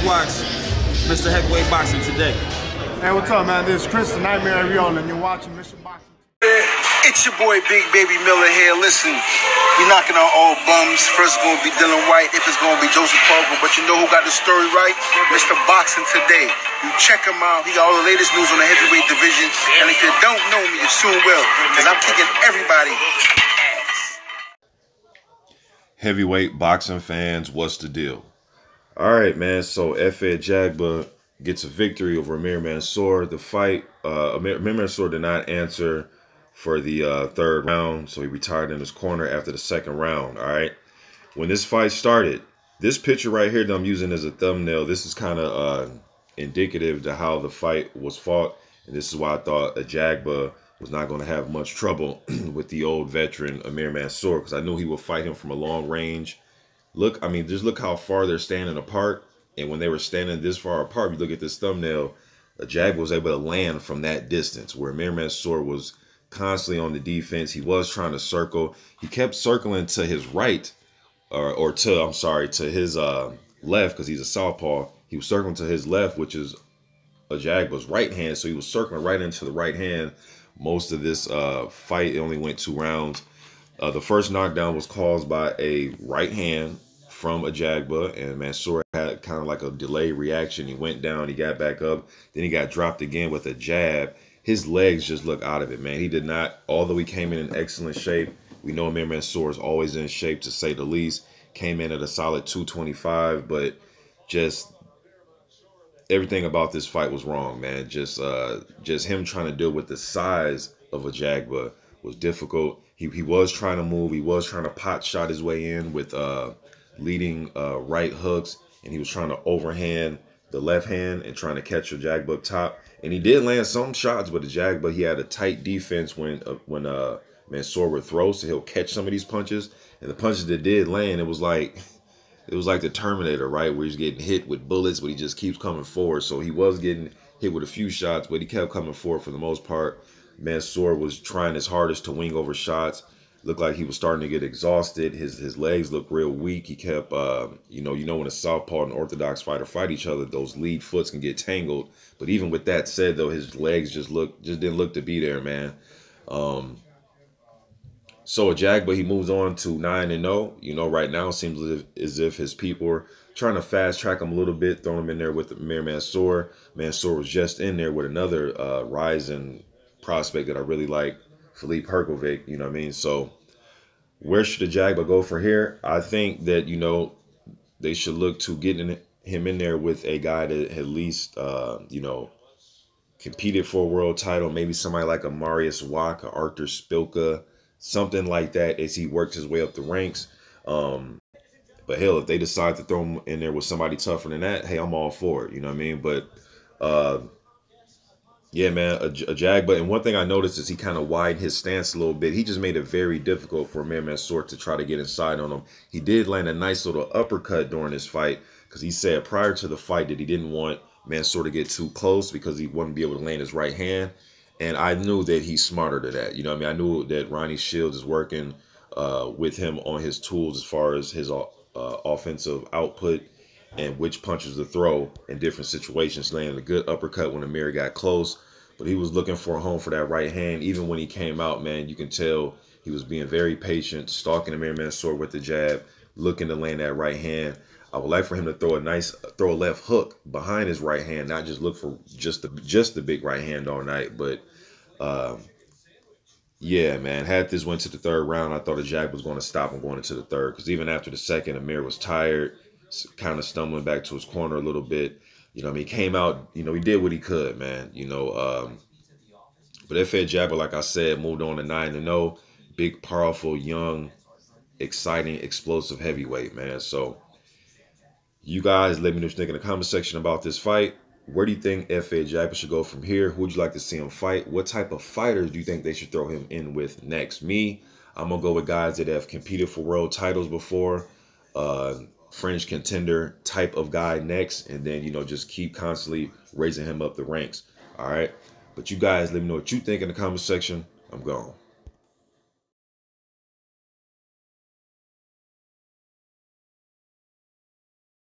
watch Mr. Heavyweight Boxing today. Hey, what's up, man? This is Chris, the Nightmare Ariel, and you're watching Mission Boxing. It's your boy Big Baby Miller here. Listen, we knocking on all bums. First it's gonna be Dylan White, if it's gonna be Joseph Parker, but you know who got the story right? Mr. Boxing Today. You check him out. He got all the latest news on the heavyweight division. And if you don't know me, you soon will, because I'm kicking everybody ass. Heavyweight boxing fans, what's the deal? All right, man. So Efe Ajagba gets a victory over Amir Mansour. The fight, Amir Mansour did not answer for the third round, so he retired in his corner after the second round. All right. When this fight started, this picture right here that I'm using as a thumbnail, this is kind of indicative to how the fight was fought, and this is why I thought Ajagba was not going to have much trouble with the old veteran Amir Mansour, because I knew he would fight him from a long range. Look, I mean, just look how far they're standing apart, and when they were standing this far apart, you look at this thumbnail, Ajagba was able to land from that distance, where Amir Mansour was constantly on the defense. He was trying to circle. He kept circling to his right, to his left, because he's a southpaw. He was circling to his left, which is Ajagba's right hand. So he was circling right into the right hand. Most of this fight, it only went 2 rounds. The first knockdown was caused by a right hand from Ajagba, and Mansour had kind of like a delayed reaction. He went down, he got back up, then he got dropped again with a jab. His legs just look out of it, man. He did not, although he came in excellent shape. We know Amir Mansour is always in shape, to say the least. Came in at a solid 225, but just everything about this fight was wrong, man. Just him trying to deal with the size of Ajagba was difficult. He was trying to move. He was trying to pot shot his way in with leading right hooks, and he was trying to overhand the left hand and trying to catch Ajagba up top. And he did land some shots with Ajagba. He had a tight defense when Mansour would throw, so he'll catch some of these punches. And the punches that did land, it was like the Terminator, right? Where he's getting hit with bullets, but he just keeps coming forward. So he was getting hit with a few shots, but he kept coming forward for the most part. Mansour was trying his hardest to wing over shots. Looked like he was starting to get exhausted. His legs looked real weak. He kept, you know, when a southpaw and orthodox fighter fight each other, those lead foots can get tangled. But even with that said, though, his legs just didn't look to be there, man. So Ajagba, he moves on to 9-0. You know, right now it seems as if his people are trying to fast track him a little bit, throwing him in there with Amir Mansour. Mansour was just in there with another rising prospect that I really like, Filip Hrgovic, you know what I mean? So where should Ajagba go for here? I think that, you know, they should look to getting him in there with a guy that at least, you know, competed for a world title, maybe somebody like a Marius Wack, or Arthur Spilka, something like that, as he works his way up the ranks. But hell, if they decide to throw him in there with somebody tougher than that, hey, I'm all for it, you know what I mean? But yeah, man, Ajagba. And one thing I noticed is he kind of widened his stance a little bit. He just made it very difficult for Amir Mansour to try to get inside on him. He did land a nice little uppercut during this fight, because he said prior to the fight that he didn't want Mansour to get too close because he wouldn't be able to land his right hand. And I knew that he's smarter to that. You know what I mean? I knew that Ronnie Shields is working with him on his tools as far as his offensive output and which punches to throw in different situations. Landed a good uppercut when Amir got close, but he was looking for a home for that right hand. Even when he came out, man, you can tell he was being very patient, stalking Amir Mansour with the jab, looking to land that right hand. I would like for him to throw a left hook behind his right hand, not just look for just the big right hand all night. But yeah, man, had this went to the third round, I thought Ajagba was going to stop him going into the third, because even after the second, Amir was tired, kind of stumbling back to his corner a little bit. You know what I mean? He came out, you know, he did what he could, man. You know, but Efe Ajagba, like I said, moved on to 9-0. Big, powerful, young, exciting, explosive heavyweight, man. So you guys let me know what you think in the comment section about this fight. Where do you think Efe Ajagba should go from here? Who would you like to see him fight? What type of fighters do you think they should throw him in with next? Me, I'm going to go with guys that have competed for world titles before. Fringe contender type of guy next. And then, you know, just keep constantly raising him up the ranks. All right. But you guys let me know what you think in the comment section. I'm gone.